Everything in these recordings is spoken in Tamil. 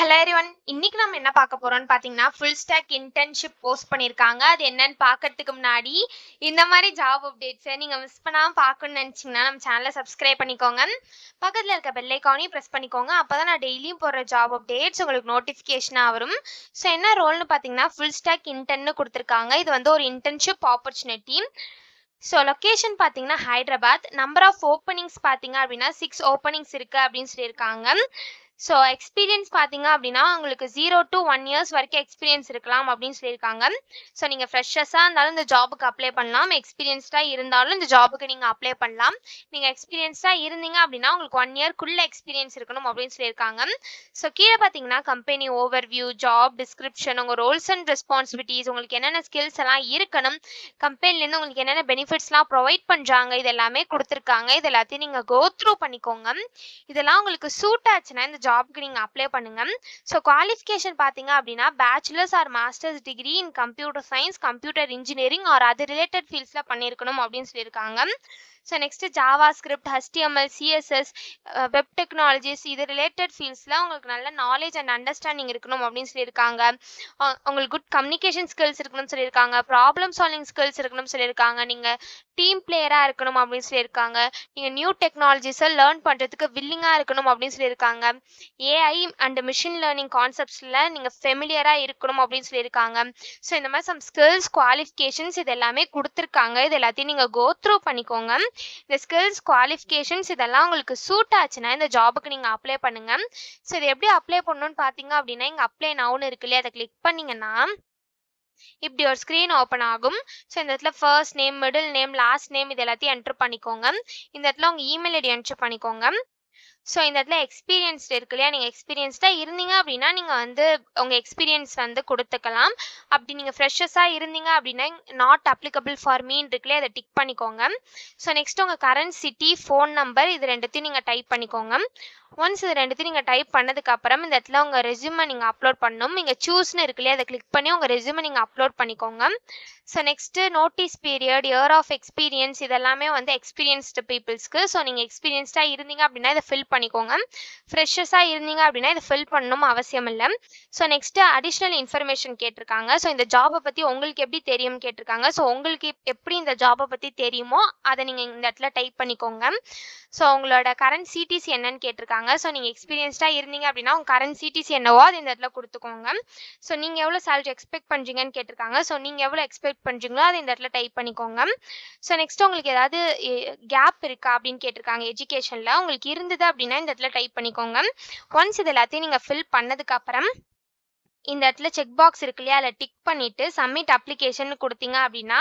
ஹலோ எவ்ரிவன், இன்னைக்கு நம்ம என்ன பார்க்க போறோம்னு பார்த்தீங்கன்னா ஃபுல் ஸ்டாக் இன்டர்ன்ஷிப் போஸ்ட் பண்ணியிருக்காங்க. அது என்னன்னு பார்க்கறதுக்கு முன்னாடி இந்த மாதிரி ஜாப் அப்டேட்ஸை நீங்கள் மிஸ் பண்ணாமல் பார்க்கணும்னு நினச்சிங்கன்னா நம்ம சேனலை சப்ஸ்கிரைப் பண்ணிக்கோங்க. பக்கத்தில் இருக்க பெல் ஐக்கானையும் ப்ரெஸ் பண்ணிக்கோங்க. அப்போ தான் நான் டெய்லியும் போடுற ஜாப் அப்டேட்ஸ் உங்களுக்கு நோட்டிஃபிகேஷனாக வரும். ஸோ என்ன ரோல்னு பார்த்தீங்கன்னா ஃபுல் ஸ்டாக் இன்டர்ன்னு கொடுத்துருக்காங்க. இது வந்து ஒரு இன்டர்ன்ஷிப் ஆப்பர்ச்சுனிட்டி. ஸோ லொக்கேஷன் பார்த்தீங்கன்னா ஹைதராபாத். நம்பர் ஆஃப் ஓப்பனிங்ஸ் பார்த்தீங்க அப்படின்னா 6 ஓப்பனிங்ஸ் இருக்குது அப்படின்னு சொல்லியிருக்காங்க. ஸோ எக்ஸ்பீரியன்ஸ் பார்த்தீங்க அப்படின்னா உங்களுக்கு 0 to 1 years வரைக்கும் எக்ஸ்பீரியன்ஸ் இருக்கலாம் அப்படின்னு சொல்லியிருக்காங்க. ஸோ நீங்கள் ஃப்ரெஷர்ஸாக இருந்தாலும் இந்த ஜாபுக்கு அப்ளை பண்ணலாம், எக்ஸ்பீரியன்ஸ்டாக இருந்தாலும் இந்த ஜாபுக்கு நீங்கள் அப்ளை பண்ணலாம். நீங்கள் எக்ஸ்பீரியன்ஸ்டாக இருந்தீங்க அப்படின்னா உங்களுக்கு 1 yearக்குள்ளே எக்ஸ்பீரியன்ஸ் இருக்கணும் அப்படின்னு சொல்லியிருக்காங்க. ஸோ கீழே பார்த்தீங்கன்னா கம்பெனி ஓவர்வியூ, ஜாப் டிஸ்கிரிப்ஷன், உங்கள் ரோல்ஸ் அண்ட் ரெஸ்பான்சிபிலிட்டிஸ், உங்களுக்கு என்னென்ன ஸ்கில்ஸ் எல்லாம் இருக்கணும், கம்பெனிலேருந்து உங்களுக்கு என்னென்ன பெனிஃபிட்ஸ்லாம் ப்ரொவைட் பண்ணுறாங்க, இது எல்லாமே கொடுத்துருக்காங்க. இது எல்லாத்தையும் நீங்கள் கோ த்ரூ பண்ணிக்கோங்க. இதெல்லாம் உங்களுக்கு சூட் ஆச்சுன்னா இந்த ஜாப்க்கு நீங்கள் அப்ளை பண்ணுங்க. ஸோ குவாலிஃபிகேஷன் பார்த்தீங்க அப்படின்னா bachelors or masters degree in computer science, computer engineering or அது ரிலேட்டட் ஃபீல்ட்ஸில் பண்ணியிருக்கணும் அப்படின்னு சொல்லியிருக்காங்க. So next JavaScript, HTML, CSS, web technologies, இது ரிலேட்டட் ஃபீல்ட்ஸில் உங்களுக்கு நல்ல நாலேஜ் அண்ட் அண்டர்ஸ்டாண்டிங் இருக்கணும் அப்படின்னு சொல்லியிருக்காங்க. உங்களுக்கு குட் கம்யூனிகேஷன் ஸ்கில்ஸ் இருக்கணும்னு சொல்லியிருக்காங்க. ப்ராப்ளம் சால்விங் ஸ்கில்ஸ் இருக்கணும்னு சொல்லியிருக்காங்க. நீங்கள் டீம் பிளேயராக இருக்கணும் அப்படின்னு சொல்லியிருக்காங்க. நீங்கள் நியூ டெக்னாலஜிஸை லேர்ன் பண்ணுறதுக்கு வில்லிங்காக இருக்கணும் அப்படின்னு சொல்லியிருக்காங்க. AI அண்ட் மிஷின் லேர்னிங் கான்செப்ட்ஸில் நீங்கள் ஃபெமிலியராக இருக்கணும் அப்படின்னு சொல்லியிருக்காங்க. ஸோ இந்த மாதிரி சம் ஸ்கில்ஸ், குவாலிஃபிகேஷன்ஸ் இது எல்லாமே கொடுத்துருக்காங்க. இது எல்லாத்தையும் நீங்கள் கோ த்ரூ பண்ணிக்கோங்க. இந்த ஸ்கில்ஸ், குவாலிஃபிகேஷன்ஸ் இதெல்லாம் உங்களுக்கு சூட் ஆச்சுன்னா இந்த ஜாபுக்கு நீங்கள் அப்ளை பண்ணுங்க. ஸோ இது எப்படி அப்ளை பண்ணணும்னு பார்த்தீங்க அப்படின்னா இங்கே அப்ளை நவுன்னு இருக்கு இல்லையா, அதை கிளிக் பண்ணிங்கன்னா இப்படி ஒரு ஸ்க்ரீன் ஓப்பன் ஆகும். ஸோ இந்த இடத்துல first name, middle name, last name இது எல்லாத்தையும் என்ட்ரு பண்ணிக்கோங்க. இந்த இடத்துல உங்கள் இமெயில் ஐடி என்ட்ரு பண்ணிக்கோங்க. ஸோ இந்த இடத்துல எக்ஸ்பீரியன்ஸ்டு இருக்கு இல்லையா, நீங்கள் எக்ஸ்பீரியன்ஸ்டாக இருந்தீங்க அப்படின்னா நீங்கள் வந்து உங்கள் எக்ஸ்பீரியன்ஸ் வந்து கொடுத்துக்கலாம். அப்படி நீங்கள் ஃப்ரெஷர்ஸாக இருந்தீங்க அப்படின்னா நாட் அப்ளிகபிள் ஃபார் மீன் இருக்கு இல்லையா, அதை டிக் பண்ணிக்கோங்க. ஸோ நெக்ஸ்ட் உங்கள் கரண்ட் சிட்டி, ஃபோன் நம்பர் இது ரெண்டுத்தையும் நீங்கள் டைப் பண்ணிக்கோங்க. ஒன்ஸ் இது ரெண்டுத்தையும் நீங்கள் டைப் பண்ணதுக்கப்புறம் இந்த இடத்துல உங்கள் ரெஸ்யூமை நீங்கள் அப்லோட் பண்ணணும். நீங்கள் சூஸ்னு இருக்கு இல்லையா, அதை கிளிக் பண்ணி உங்கள் ரெஸ்யூமை நீங்கள் அப்லோட் பண்ணிக்கோங்க. So next notice period, year of experience இதெல்லாமே வந்து எக்ஸ்பீரியன்ஸ்டு பீப்புள்ஸ்க்கு. ஸோ நீங்கள் எக்ஸ்பீரியன்ஸ்டாக இருந்தீங்க அப்படின்னா இதை ஃபில் பண்ணிக்கோங்க. ஃப்ரெஷர்ஸாக இருந்தீங்க அப்படின்னா இதை ஃபில் பண்ணணும் அவசியம் இல்லை. ஸோ நெக்ஸ்ட்டு அடிஷ்னல் இன்ஃபர்மேஷன் கேட்டிருக்காங்க. ஸோ இந்த ஜாபை பற்றி உங்களுக்கு எப்படி தெரியும்னு கேட்டிருக்காங்க. ஸோ உங்களுக்கு எப்படி இந்த ஜாபை பற்றி தெரியுமோ அதை நீங்கள் இந்த இடத்துல டைப் பண்ணிக்கோங்க. ஸோ உங்களோட கரண்ட் CTC என்னன்னு கேட்டிருக்காங்க. ஸோ நீங்கள் எக்ஸ்பீரியன்ஸ்டாக இருந்தீங்க அப்படின்னா உங்கள் கரண்ட் CTC என்னவோ அது இந்த இடத்துல கொடுத்துக்கோங்க. ஸோ நீங்கள் எவ்வளோ சேலரி எக்ஸ்பெக்ட் பண்ணுறீங்கன்னு கேட்டிருக்காங்க. ஸோ நீங்கள் எவ்வளோ எக்ஸ்பெக்ட் பண்ணுறீங்களோ அதை இந்த இடத்துல டைப் பண்ணிக்கோங்க. ஸோ நெக்ஸ்ட் உங்களுக்கு ஏதாவது கேப் இருக்கா அப்படின்னு கேட்டிருக்காங்க எஜுகேஷனில். உங்களுக்கு இருந்தது அப்படின்னா இந்த இடத்துல டைப் பண்ணிக்கோங்க. ஒன்ஸ் இது எல்லாத்தையும் நீங்கள் ஃபில் பண்ணதுக்கப்புறம் இந்த இடத்துல செக் பாக்ஸ் இருக்கு இல்லையா, அதில் டிக் பண்ணிவிட்டு சப்மிட் அப்ளிகேஷன் கொடுத்தீங்க அப்படின்னா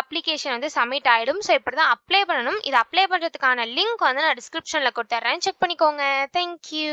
அப்ளிகேஷன் வந்து சப்மிட் ஆகிடும். ஸோ இப்படி தான் அப்ளை பண்ணணும். இது அப்ளை பண்ணுறதுக்கான லிங்க் வந்து நான் டிஸ்கிரிப்ஷனில் கொடுத்துட்றேன், செக் பண்ணிக்கோங்க. தேங்க்யூ.